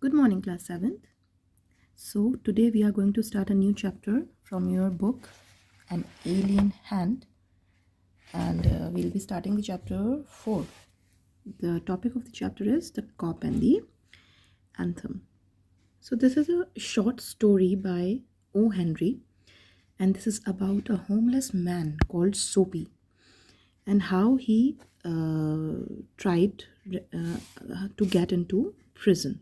Good morning, class 7th. So, today we are going to start a new chapter from your book, An Alien Hand, and we'll be starting the chapter 4. The topic of the chapter is The Cop and the Anthem. So, this is a short story by O. Henry, and this is about a homeless man called Soapy and how he tried to get into prison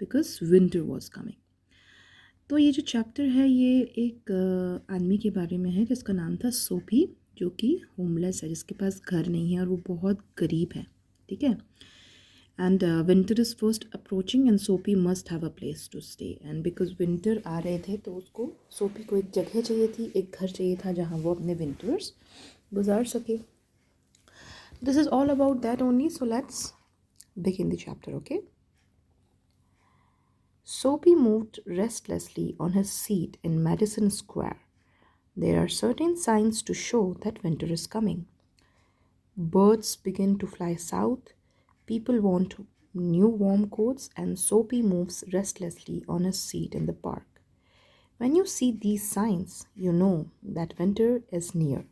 because winter was coming. तो ये जो chapter है ये एक आदमी के बारे में है जिसका नाम था सोफी, जो कि होमलेस है, जिसके पास घर नहीं है और वो बहुत गरीब है. ठीक है. And winter is first approaching and Soapy must have a place to stay. And because winter आ रहे थे तो उसको सोफी को एक जगह चाहिए थी, एक घर चाहिए था जहाँ वो अपने विंटर्स गुजार सके. This is all about that only. So let's begin the chapter. Okay. Soapy moved restlessly on his seat in Madison Square. There are certain signs to show that winter is coming. Birds begin to fly south, people want new warm coats, and Soapy moves restlessly on his seat in the park. When you see these signs, you know that winter is near.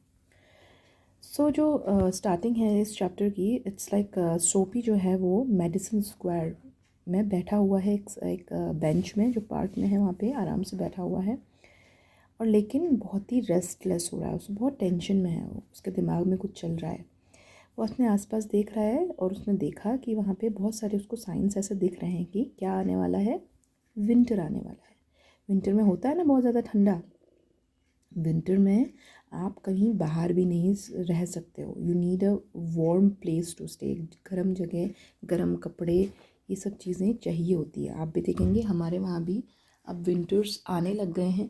So जो starting है इस chapter की, it's like सोपी जो है वो Madison Square में बैठा हुआ है एक बेंच में जो पार्क में है, वहाँ पे आराम से बैठा हुआ है और लेकिन बहुत ही रेस्टलेस हो रहा है. उसको बहुत टेंशन में है, वो उसके दिमाग में कुछ चल रहा है. वो अपने आसपास देख रहा है और उसने देखा कि वहाँ पे बहुत सारे उसको साइंस ऐसे दिख रहे हैं कि क्या आने वाला है, विंटर आने वाला है. विंटर में होता है ना बहुत ज़्यादा ठंडा. विंटर में आप कहीं बाहर भी नहीं रह सकते हो. You need a warm place to stay. गर्म जगह, गर्म कपड़े, ये सब चीज़ें चाहिए होती है. आप भी देखेंगे हमारे वहाँ भी अब विंटर्स आने लग गए हैं.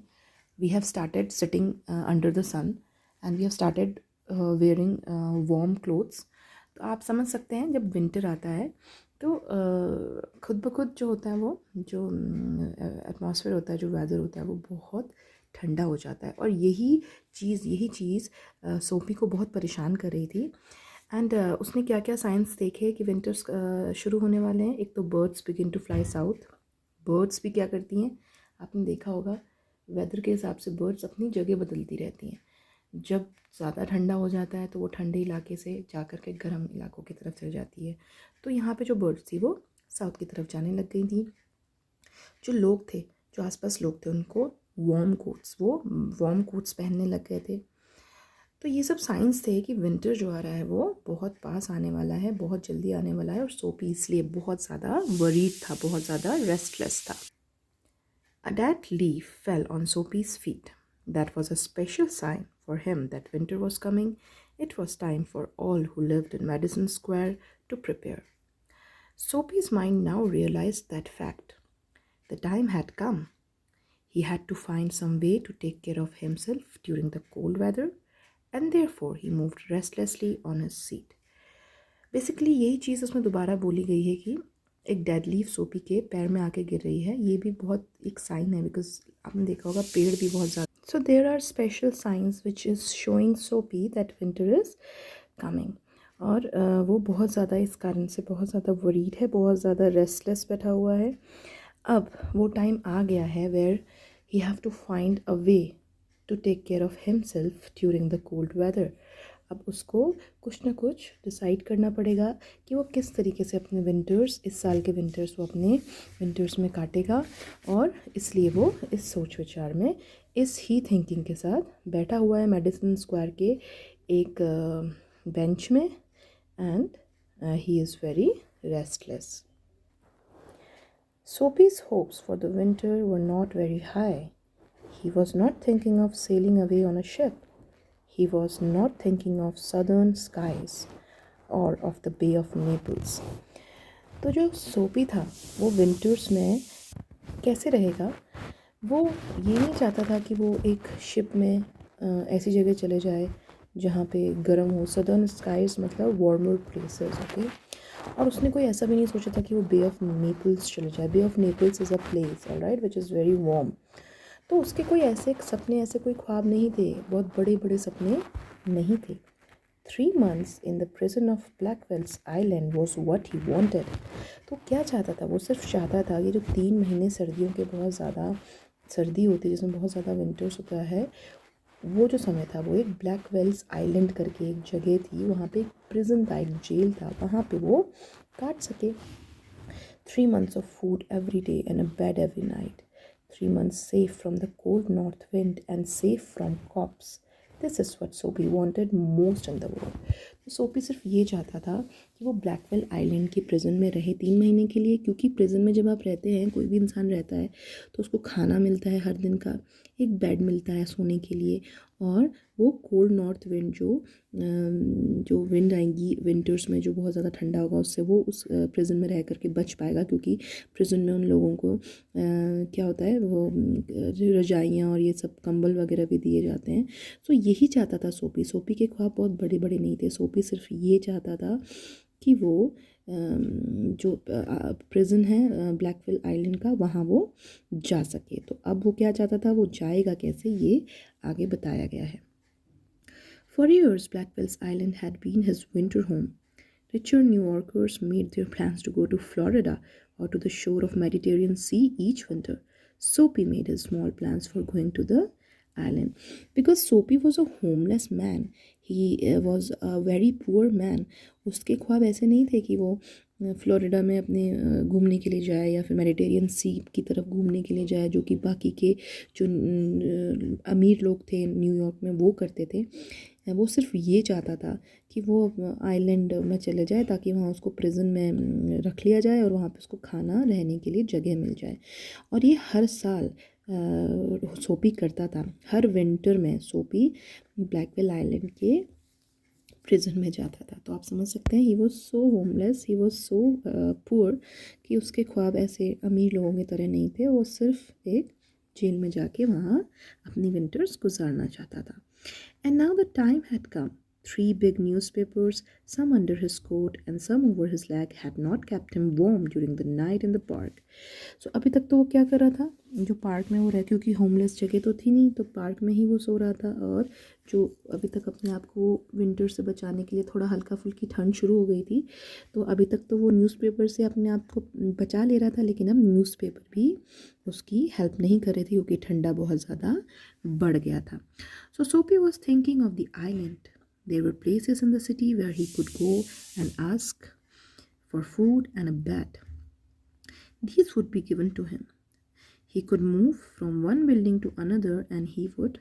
We have started sitting under the sun and we have started wearing warm clothes. तो आप समझ सकते हैं जब विंटर आता है तो खुद ब खुद जो होता है वो जो एटमॉस्फेयर होता है, जो वेदर होता है वो बहुत ठंडा हो जाता है. और यही चीज़ सोफी को बहुत परेशान कर रही थी. एंड उसने क्या क्या साइंस देखे कि विंटर्स शुरू होने वाले हैं. एक तो birds begin to fly south. Birds भी क्या करती हैं, आपने देखा होगा वेदर के हिसाब से बर्ड्स अपनी जगह बदलती रहती हैं. जब ज़्यादा ठंडा हो जाता है तो वो ठंडे इलाके से जा कर के गर्म इलाकों की तरफ चल जाती है. तो यहाँ पे जो बर्ड्स थी वो साउथ की तरफ जाने लग गई थी. जो लोग थे, जो आसपास लोग थे, उनको वो वार्म कोट्स पहनने लग गए थे. तो ये सब साइंस थे कि विंटर जो आ रहा है वो बहुत पास आने वाला है, बहुत जल्दी आने वाला है. और सोपी इसलिए बहुत ज़्यादा वरीड था, बहुत ज़्यादा रेस्टलेस था. A dead leaf fell on Soapy's feet. That was a special sign for him that winter was coming. It was time for all who lived in Madison Square to prepare. Soapy's mind now realized that fact. The time had come. He had to find some way to take care of himself during the cold weather, and therefore he moved restlessly on his seat. Basically यही चीज़ उसमें दोबारा बोली गई है कि एक dead leaf सोपी के पैर में आके गिर रही है. ये भी बहुत एक साइन है, बिकॉज आपने देखा होगा पेड़ भी बहुत ज़्यादा. So there are special signs which is showing Soapy that winter is coming. और वो बहुत ज़्यादा इस कारण से बहुत ज़्यादा वरीड है, बहुत ज़्यादा रेस्टलेस बैठा हुआ है. अब वो टाइम आ गया है where he have to find a way to take care of himself during the cold weather. अब उसको कुछ ना कुछ डिसाइड करना पड़ेगा कि वो किस तरीके से अपने विंटर्स, इस साल के विंटर्स वो अपने विंटर्स में काटेगा. और इसलिए वो इस सोच विचार में, इस ही थिंकिंग के साथ बैठा हुआ है मेडिसन स्क्वायर के एक बेंच में. And he is very restless. Soapy's hopes for the winter were not very high. He was not thinking of sailing away on a ship. He was not thinking of southern skies or of the Bay of Naples. तो जो सोपी था वो winters में कैसे रहेगा, वो ये नहीं चाहता था कि वो एक शिप में ऐसी जगह चले जाए जहाँ पे गर्म हो. सदर्न स्काइज मतलब वार्मर प्लेसेस. ओके. और उसने कोई ऐसा भी नहीं सोचा था कि वो बे ऑफ नेपल्स चले जाए. Bay of Naples is a place, alright, which is very warm. तो उसके कोई ऐसे सपने, ऐसे कोई ख्वाब नहीं थे, बहुत बड़े बड़े सपने नहीं थे. 3 months in the prison of Blackwell's Island was what he wanted. तो क्या चाहता था वो? सिर्फ चाहता था कि जो 3 महीने सर्दियों के बहुत ज़्यादा सर्दी होती है, जिसमें बहुत ज़्यादा विंटर्स होता है, वो जो समय था वो एक ब्लैकवेल्स आइलैंड करके एक जगह थी, वहाँ पे एक प्रिजन था, एक जेल था, वहाँ पे वो काट सके. 3 months of food every day and a bed every night. 3 months safe from the cold north wind and safe from cops. This is what Sophie wanted most in the world. तो सोपी सिर्फ ये चाहता था कि वो ब्लैकवेल आइलैंड के prison में रहे 3 महीने के लिए, क्योंकि प्रिजन में जब आप रहते हैं, कोई भी इंसान रहता है, तो उसको खाना मिलता है हर दिन का, एक बेड मिलता है सोने के लिए, और वो कोल्ड नॉर्थ विंड जो विंड आएंगी विंटर्स में, जो बहुत ज़्यादा ठंडा होगा, उससे वो उस प्रिजन में रह करके बच पाएगा, क्योंकि प्रिजन में उन लोगों को क्या होता है, वो रजाइयाँ और ये सब कंबल वगैरह भी दिए जाते हैं. तो यही चाहता था सोपी. सोपी के ख्वाब बहुत बड़े बड़े नहीं थे. सोपी सिर्फ ये चाहता था कि वो जो प्रिजन है ब्लैकवेल आइलैंड का, वहाँ वो जा सके. तो अब वो क्या चाहता था, वो जाएगा कैसे, ये आगे बताया गया है. For years, Blackwell's Island had been his winter home. Richer New Yorkers made their plans to go to Florida or to the shore of Mediterranean Sea each winter. Soapy made his small plans for going to the island. Because Soapy was a homeless man. He was a very poor man. उसके ख्वाब ऐसे नहीं थे कि वो Florida में अपने घूमने के लिए जाए, या फिर मेडिटेरियन सी की तरफ घूमने के लिए जाए, जो कि बाकी के जो अमीर लोग थे न्यूयॉर्क में वो करते थे. वो सिर्फ ये चाहता था कि वो आइलैंड में चले जाए, ताकि वहाँ उसको प्रिजन में रख लिया जाए और वहाँ पे उसको खाना रहने के लिए जगह मिल जाए. और ये हर साल सोपी करता था. हर विंटर में सोपी ब्लैकवेल आइलैंड के प्रिजन में जाता था. तो आप समझ सकते हैं, he was so homeless, he was so poor, कि उसके ख्वाब ऐसे अमीर लोगों की तरह नहीं थे. वो सिर्फ एक जेल में जाके वहाँ अपनी विंटर्स गुजारना चाहता था. And now the time had come. 3 big newspapers, some under his coat and some over his leg, had not kept him warm during the night in the park. So अभी तक तो वो क्या कर रहा था, जो पार्क में वो रह, क्योंकि होमलेस जगह तो थी नहीं, तो पार्क में ही वो सो रहा था. और जो अभी तक अपने आप को विंटर से बचाने के लिए थोड़ा हल्का फुल्की ठंड शुरू हो गई थी, तो अभी तक तो वो न्यूज़पेपर से अपने आप को बचा ले रहा था. लेकिन अब न्यूज़पेपर भी उसकी हेल्प नहीं कर रहे थे, क्योंकि ठंडा बहुत ज़्यादा बढ़ गया था. So Soapy was thinking of the island. There were places in the city where he could go and ask for food and a bed. These would be given to him. He could move from one building to another and he would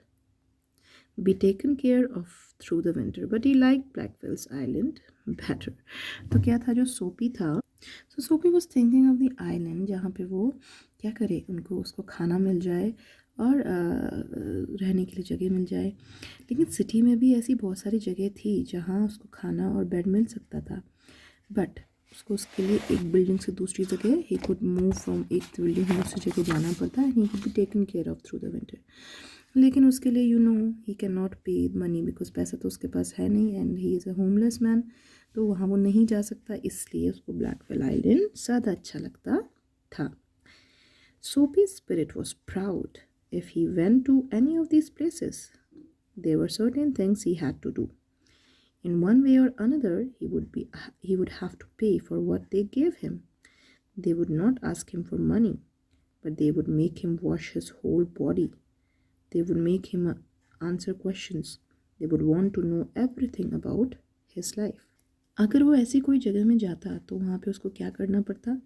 be taken care of through the winter. But he liked Blackwell's Island better. तो क्या था जो सोपी था, so Soapy was thinking of the island जहाँ पे वो क्या करे, उनको उसको खाना मिल जाए और रहने के लिए जगह मिल जाए. लेकिन सिटी में भी ऐसी बहुत सारी जगह थी जहाँ उसको खाना और बेड मिल सकता था. बट उसको उसके लिए एक बिल्डिंग से दूसरी जगह, ही कुड मूव फ्रॉम एक बिल्डिंग से दूसरी जगह जाना पड़ता है. He could be taken care of through the winter. लेकिन उसके लिए ही कैन नॉट पे मनी, बिकॉज पैसा तो उसके पास है नहीं, and he is a homeless man. तो वहाँ वो नहीं जा सकता, इसलिए उसको ब्लैकवेल आइलैंड ज़्यादा अच्छा लगता था. Soapy's spirit was proud. If he went to any of these places, there were certain things he had to do. In one way or another, he would have to pay for what they gave him. They would not ask him for money, but they would make him wash his whole body. They would make him answer questions. They would want to know everything about his life. अगर वो ऐसी कोई जगह में जाता तो वहाँ पे उसको क्या करना पड़ता,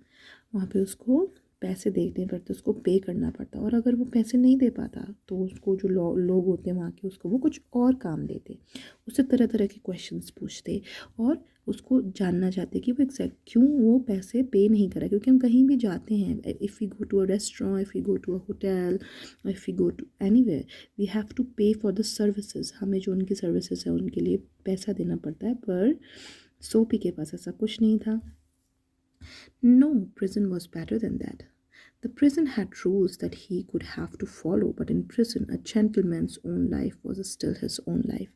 वहाँ पे उसको पैसे देने पड़ते, उसको पे करना पड़ता. और अगर वो पैसे नहीं दे पाता तो उसको जो लोग होते हैं वहाँ के, उसको वो कुछ और काम देते, उससे तरह तरह के क्वेश्चंस पूछते और उसको जानना चाहते कि वो एग्जैक्ट क्यों वो पैसे पे नहीं करा. क्योंकि हम कहीं भी जाते हैं, if we go to a restaurant, if we go to a hotel, if we go to anywhere, we have to pay for the services. हमें जो उनकी सर्विसेज है उनके लिए पैसा देना पड़ता है. पर सोपी के पास ऐसा कुछ नहीं था. No, prison was better than that. The prison had rules that he could have to follow, but in prison, a gentleman's own life was still his own life.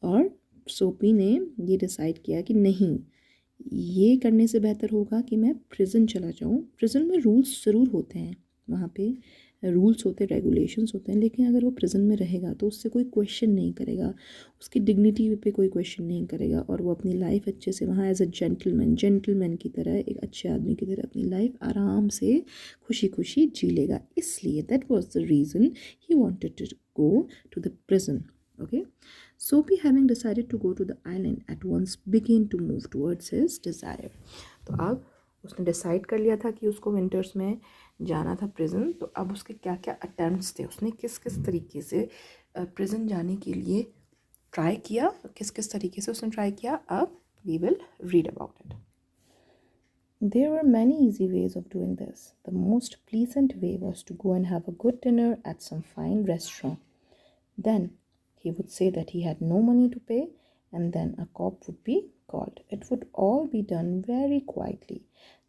और सोपी ने ये डिसाइड किया कि नहीं, ये करने से बेहतर होगा कि मैं प्रिजन चला जाऊँ. प्रिजन में रूल्स ज़रूर होते हैं, वहाँ पे रूल्स होते हैं, रेगुलेशंस होते हैं, लेकिन अगर वो प्रिजन में रहेगा तो उससे कोई क्वेश्चन नहीं करेगा, उसकी डिग्निटी पे कोई क्वेश्चन नहीं करेगा, और वो अपनी लाइफ अच्छे से वहाँ एज अ जेंटलमैन की तरह, एक अच्छे आदमी की तरह अपनी लाइफ आराम से खुशी खुशी जी लेगा. इसलिए that was the reason he wanted to go to the prison. Okay, Soapy, having decided to go to the island, at once began to move towards his desire. तो अब उसने डिसाइड कर लिया था कि उसको विंटर्स में जाना था प्रिजन. तो अब उसके क्या क्या अटेम्प्ट्स थे, उसने किस किस तरीके से प्रिजन जाने के लिए ट्राई किया, किस किस तरीके से उसने ट्राई किया, अब we will read about it. There were many easy ways of doing this. The most pleasant way was to go and have a good dinner at some fine restaurant. Then he would say that he had no money to pay, and then a cop would be called. It would all be done very quietly.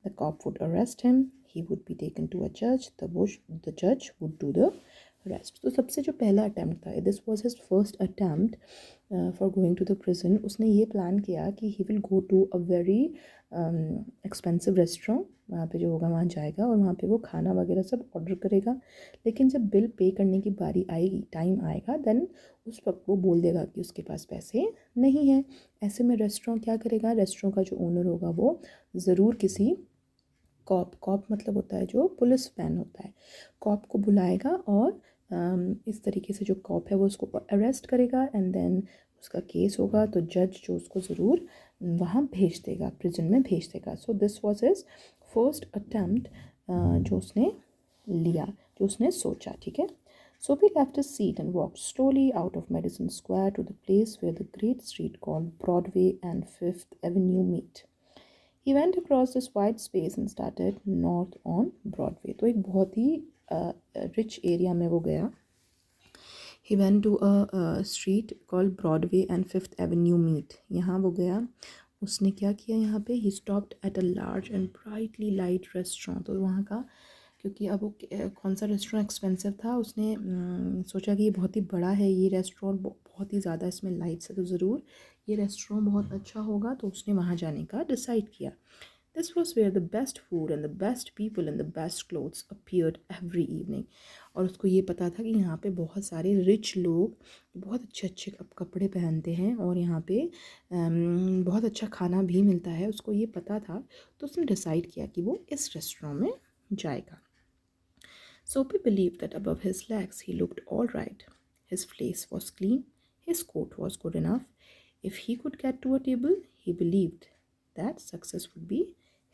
The cop would arrest him, he would be taken to a judge, the judge would do the rest. तो सबसे जो पहला attempt था, this was his first attempt for going to the prison. उसने ये plan किया कि he will go to a very expensive restaurant. वहाँ पे जो होगा वहाँ जाएगा और वहाँ पे वो खाना वगैरह सब ऑर्डर करेगा. लेकिन जब बिल पे करने की बारी आएगी, टाइम आएगा, देन उस वक्त वो बोल देगा कि उसके पास पैसे नहीं हैं. ऐसे में रेस्टोरेंट क्या करेगा, रेस्टोरेंट का जो ओनर होगा वो ज़रूर किसी कॉप मतलब होता है जो पुलिस वैन होता है, कॉप को बुलाएगा और इस तरीके से जो कॉप है वो उसको अरेस्ट करेगा, एंड देन उसका केस होगा तो जज जो उसको ज़रूर वहाँ भेज देगा, प्रिजन में भेज देगा. So this was his first attempt जो उसने लिया, जो उसने सोचा. ठीक है. Sophie left his seat and walked slowly out of Madison Square to the place where the great street called Broadway and Fifth Avenue meet. He went across this wide space and started north on Broadway. तो एक बहुत ही rich area में वो गया. He went to a street called Broadway and Fifth Avenue meet. यहाँ वो गया. उसने क्या किया यहाँ पे, he stopped at a large and brightly light restaurant. तो वहाँ का, क्योंकि अब वो कौन सा रेस्टोरेंट एक्सपेंसिव था, उसने सोचा कि ये बहुत ही बड़ा है, ये रेस्टोरेंट बहुत ही ज़्यादा इसमें लाइट्स है, तो ज़रूर ये रेस्टोरेंट बहुत अच्छा होगा. तो उसने वहाँ जाने का डिसाइड किया. This was where the best food and the best people and the best clothes appeared every evening. और उसको ये पता था कि यहाँ पे बहुत सारे रिच लोग बहुत अच्छे अच्छे कपड़े पहनते हैं और यहाँ पे बहुत अच्छा खाना भी मिलता है. उसको ये पता था, तो उसने डिसाइड किया कि वो इस रेस्टोरेंट में जाएगा. Soapy believed that above his legs he looked all right. His face was clean. His coat was good enough. If he could get to a table, he believed that success would be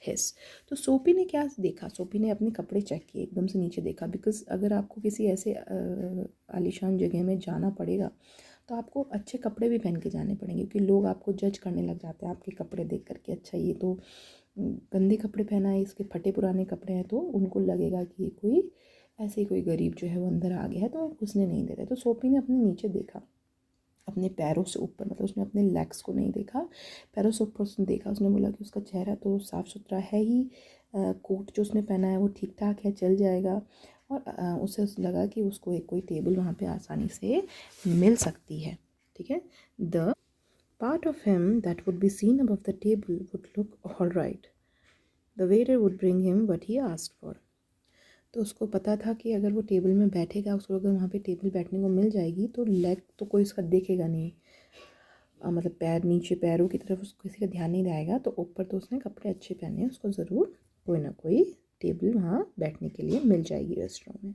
his. तो सोपी ने क्या देखा, सोपी ने अपने कपड़े check किए, एकदम से नीचे देखा. बिकॉज अगर आपको किसी ऐसे आलीशान जगह में जाना पड़ेगा तो आपको अच्छे कपड़े भी पहन के जाने पड़ेंगे, क्योंकि लोग आपको जज करने लग जाते हैं आपके कपड़े देख करके. अच्छा ये तो गंदे कपड़े पहना है, इसके फटे पुराने कपड़े हैं, तो उनको लगेगा कि ये कोई ऐसे ही कोई गरीब जो है वो अंदर आ गया है, तो घुसने नहीं देते. तो सोपी ने अपने नीचे देखा, अपने पैरों से ऊपर, मतलब उसने अपने लेग्स को नहीं देखा, पैरों से ऊपर उसने देखा. उसने बोला कि उसका चेहरा तो साफ़ सुथरा है ही, कोट जो उसने पहना है वो ठीक ठाक है, चल जाएगा. और उसे लगा कि उसको एक कोई टेबल वहाँ पे आसानी से मिल सकती है. ठीक है. The part of him that would be seen above the table would look all right. The waiter would bring him what he asked for. तो उसको पता था कि अगर वो टेबल में बैठेगा, उसको अगर वहाँ पे टेबल बैठने को मिल जाएगी तो लेग तो कोई उसका देखेगा नहीं, मतलब पैर नीचे, पैरों की तरफ उसको किसी का ध्यान नहीं रहेगा. तो ऊपर तो उसने कपड़े अच्छे पहने हैं, उसको ज़रूर कोई ना कोई टेबल वहाँ बैठने के लिए मिल जाएगी रेस्टोरेंट में.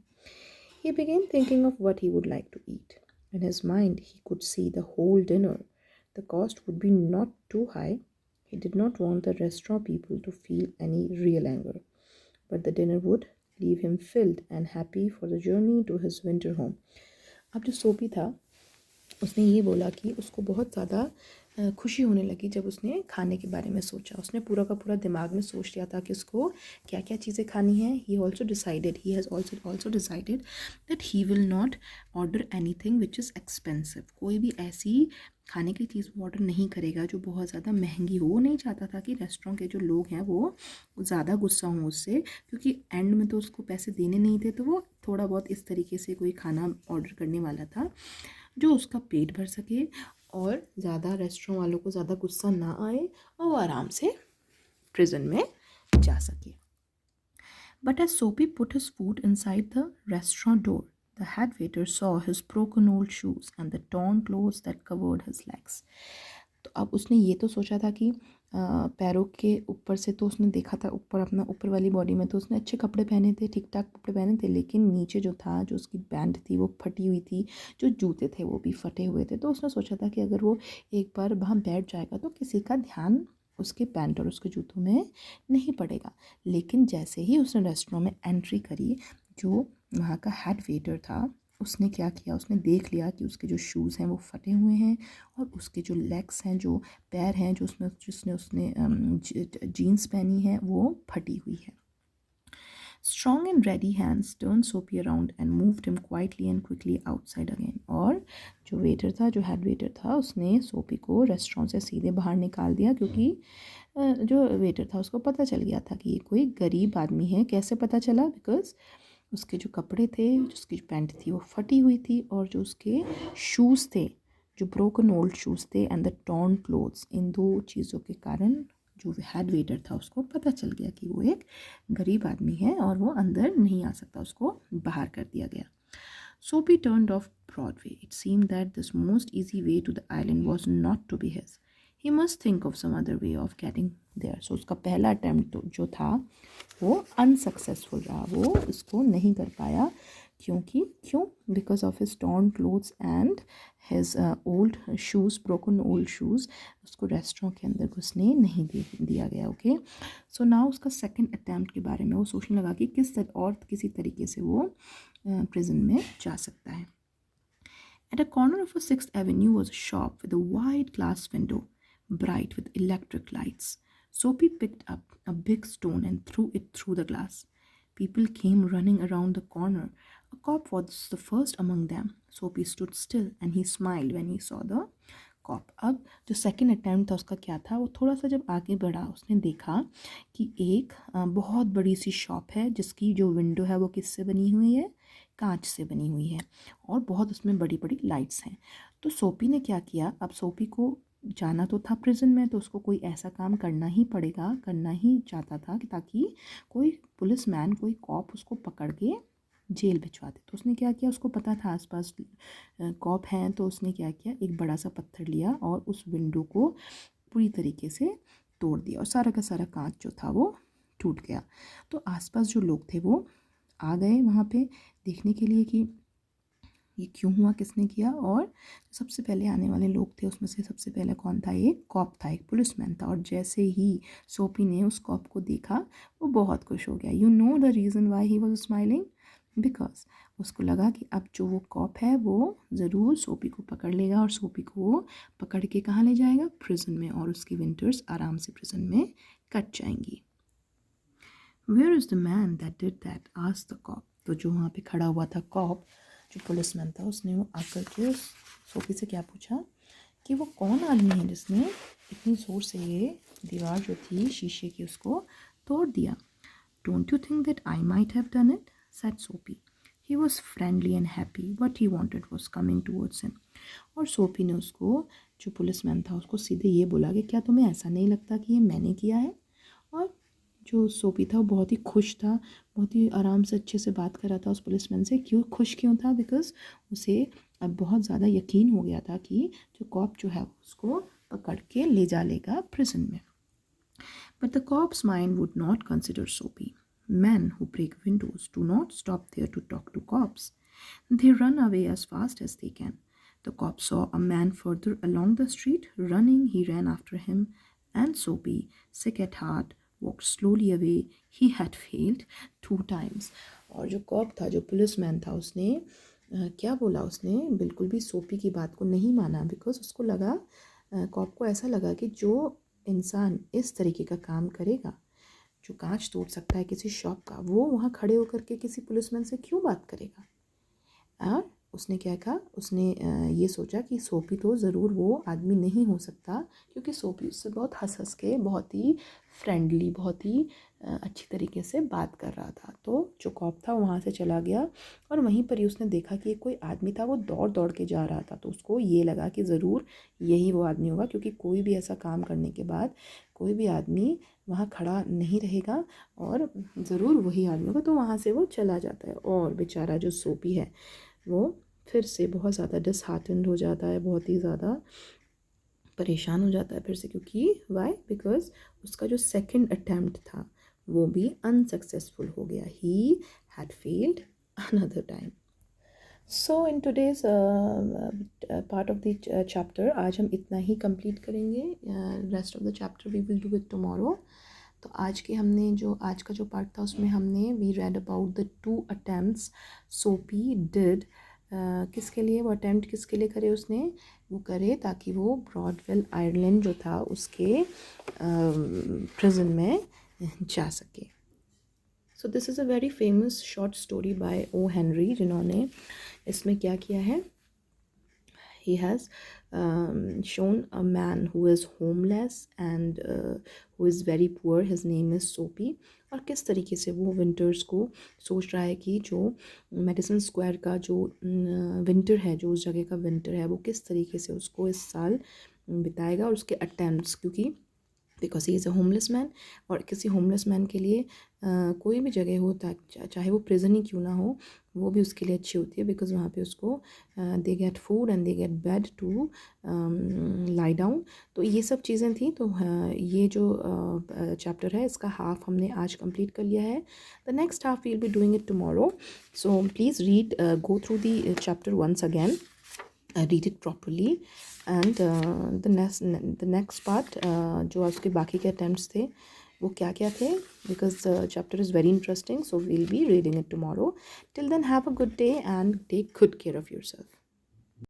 He began thinking of what he would like to eat. In his mind he could see the whole dinner. The cost would be not too high. He did not want the restaurant people to feel any real anger, but the dinner would leave him filled and happy for the journey to his winter home. अब जो सोपी था उसने ये बोला कि उसको बहुत ज़्यादा खुशी होने लगी जब उसने खाने के बारे में सोचा. उसने पूरा का पूरा दिमाग में सोच लिया था कि उसको क्या क्या चीज़ें खानी है. He has also decided that he will not order anything which is expensive. कोई भी ऐसी खाने की चीज़ वो ऑर्डर नहीं करेगा जो बहुत ज़्यादा महंगी हो. वो नहीं चाहता था कि रेस्टोरेंट के जो लोग हैं वो ज़्यादा गुस्सा हों उससे, क्योंकि एंड में तो उसको पैसे देने नहीं थे. तो वो थोड़ा बहुत इस तरीके से कोई खाना ऑर्डर करने वाला था जो उसका पेट भर सके और ज़्यादा रेस्टोरेंट वालों को ज़्यादा गुस्सा ना आए और वो आराम से प्रिजन में जा सके. But as Soapy put his foot inside the restaurant door, the head waiter saw his broken old shoes and the torn clothes that covered his legs. तो अब उसने ये तो सोचा था कि पैरों के ऊपर से तो उसने देखा था, ऊपर अपना ऊपर वाली बॉडी में तो उसने अच्छे कपड़े पहने थे, ठीक ठाक कपड़े पहने थे, लेकिन नीचे जो था, जो उसकी पैंट थी वो फटी हुई थी, जो जूते थे वो भी फटे हुए थे। तो उसने सोचा था कि अगर वो एक बार वहाँ बैठ जाएगा तो किसी का ध्यान उसके पैंट और उसके जूतों में नहीं पड़ेगा। लेकिन जैसे ही उसने रेस्टोरेंट में एंट्री करी, जो वहाँ का हेड वेटर था उसने क्या किया, उसने देख लिया कि उसके जो शूज़ हैं वो फटे हुए हैं और उसके जो लेग्स हैं, जो पैर हैं, जो जिसने उसने जीन्स पहनी है वो फटी हुई है। Strong and ready hands turned Soapy around and moved him quietly and quickly outside again. और जो वेटर था, जो हेड वेटर था, उसने सोपी को रेस्टोरेंट से सीधे बाहर निकाल दिया, क्योंकि जो वेटर था उसको पता चल गया था कि ये कोई गरीब आदमी है। कैसे पता चला? बिकॉज उसके जो कपड़े थे, उसकी जो पैंट थी वो फटी हुई थी, और जो उसके शूज़ थे, जो ब्रोकन ओल्ड शूज़ थे एंड द टॉर्न क्लोथ्स, इन दो चीज़ों के कारण जो हेड वेटर था उसको पता चल गया कि वो एक गरीब आदमी है और वो अंदर नहीं आ सकता, उसको बाहर कर दिया गया। Soapy turned off Broadway. It seemed that this most easy way to the island was not to be his. He must think of some other way of getting there. So उसका पहला अटैम्प्ट जो था वो unsuccessful रहा, वो इसको नहीं कर पाया। क्यों? Because of his torn clothes and his old shoes, broken old shoes, उसको रेस्टोरेंट के अंदर घुसने नहीं दिया गया। ओके, सो नाउ उसका सेकंड अटैम्प्ट के बारे में वो सोचने लगा कि किसी तरीके से वो प्रिजन में जा सकता है। At a corner of a 6th Avenue was a shop with a wide glass window, bright with electric lights. Soapy picked up a big stone and threw it through the glass. People came running around the corner. A cop was the first among them. Soapy stood still and he smiled when he saw the cop. अब जो second attempt था उसका क्या था, वो थोड़ा सा जब आगे बढ़ा उसने देखा कि एक बहुत बड़ी सी शॉप है जिसकी जो विंडो है वो किससे बनी हुई है? कांच से बनी हुई है, और बहुत उसमें बड़ी बड़ी लाइट्स हैं। तो सोपी ने क्या किया, अब सोपी को जाना तो था प्रिजन में, तो उसको कोई ऐसा काम करना ही पड़ेगा, करना ही चाहता था कि ताकि कोई पुलिसमैन, कोई कॉप उसको पकड़ के जेल भिजवा दे। तो उसने क्या किया, उसको पता था आसपास कॉप हैं, तो उसने क्या किया, एक बड़ा सा पत्थर लिया और उस विंडो को पूरी तरीके से तोड़ दिया और सारा का सारा कांच जो था वो टूट गया। तो आसपास जो लोग थे वो आ गए वहाँ पे देखने के लिए कि ये क्यों हुआ, किसने किया। और सबसे पहले आने वाले लोग थे उसमें से सबसे पहले कौन था? एक कॉप था, एक पुलिसमैन था। और जैसे ही सोपी ने उस कॉप को देखा वो बहुत खुश हो गया। You know the reason why he was smiling? Because उसको लगा कि अब जो वो कॉप है वो ज़रूर सोपी को पकड़ लेगा और सोपी को वो पकड़ के कहाँ ले जाएगा? प्रिजन में, और उसकी विंटर्स आराम से प्रिजन में कट जाएंगी। Where is the man that did that? Asked the cop. तो जो वहाँ पे खड़ा हुआ था कॉप, जो पुलिसमैन था, उसने वो आकर के उस सोपी से क्या पूछा कि वो कौन आदमी है जिसने इतनी ज़ोर से ये दीवार जो थी शीशे की उसको तोड़ दिया। Don't you think that I might have done it? Said Soapy. He was friendly and happy, what he wanted was coming towards him. और सोपी ने उसको, जो पुलिसमैन था, उसको सीधे ये बोला कि क्या तुम्हें ऐसा नहीं लगता कि ये मैंने किया है? और जो सोपी था वो बहुत ही खुश था, बहुत ही आराम से अच्छे से बात कर रहा था उस पुलिसमैन से। क्यों था? बिकॉज उसे अब बहुत ज़्यादा यकीन हो गया था कि जो कॉप जो है उसको पकड़ के ले जा लेगा प्रिजन में। But the cop's mind would not consider Soapy. Men who break windows do not stop there to talk to cops. They run away as fast as they can. The cop saw a man further along the street. Running, he ran after him, and Soapy, sick at heart, walked slowly away. He had failed 2 times. और जो corp था, जो policeman था, उसने क्या बोला? उसने बिल्कुल भी सोपी की बात को नहीं माना, बिकॉज उसको लगा, कॉप को ऐसा लगा कि जो इंसान इस तरीके का काम करेगा, जो कांच तोड़ सकता है किसी शॉप का, वो वहाँ खड़े होकर के किसी पुलिसमैन से क्यों बात करेगा? और उसने क्या कहा, उसने ये सोचा कि सोपी तो ज़रूर वो आदमी नहीं हो सकता, क्योंकि सोपी उससे बहुत हंस हंस के, बहुत ही फ्रेंडली, बहुत ही अच्छी तरीके से बात कर रहा था। तो जो कॉप था वहाँ से चला गया और वहीं पर ही उसने देखा कि कोई आदमी था, वो दौड़ दौड़ के जा रहा था। तो उसको ये लगा कि ज़रूर यही वो आदमी होगा, क्योंकि कोई भी ऐसा काम करने के बाद कोई भी आदमी वहाँ खड़ा नहीं रहेगा और ज़रूर वही आदमी होगा। तो वहाँ से वो चला जाता है और बेचारा जो सोपी है वो फिर से बहुत ज़्यादा डिसहार्टेंड हो जाता है, बहुत ही ज़्यादा परेशान हो जाता है फिर से। क्योंकि वाई, बिकॉज उसका जो सेकंड अटैम्प्ट था वो भी अनसक्सेसफुल हो गया। He had failed another time. So in today's part of the chapter आज हम इतना ही कंप्लीट करेंगे। Rest of the chapter we will do it tomorrow. तो आज के हमने जो आज का जो पार्ट था उसमें हमने we read about the 2 attempts Soapy did. किसके लिए वो अटैम्प्ट किसके लिए करे उसने, वो करे ताकि वो ब्रॉडवेल आयरलैंड जो था उसके प्रिजन में जा सके। So this is a very famous short story by O Henry, जिन्होंने इसमें क्या किया है, he has shown a man who is homeless and who is very poor. His name is Soapy. और किस तरीके से वो विंटर्स को सोच रहा है कि जो मेडिसन स्क्वायर का जो विंटर है, जो उस जगह का विंटर है, वो किस तरीके से उसको इस साल बिताएगा। और उसके अटेम्प्ट्स, क्योंकि because he is a homeless man, और किसी होमलेस मैन के लिए कोई भी जगह हो, चाहे वो प्रिजन ही क्यों ना हो, वो भी उसके लिए अच्छी होती है। बिकॉज वहाँ पे उसको they get food and they get bed to lie down. तो ये सब चीज़ें थी। तो ये जो चैप्टर है इसका हाफ हमने आज कंप्लीट कर लिया है। The next half will be doing it tomorrow. So please read, go through the chapter once again, read it properly, and the next part जो उसके बाकी के attempts थे वो क्या क्या थे, because the chapter is very interesting, so we'll be reading it tomorrow. Till then, have a good day and take good care of yourself.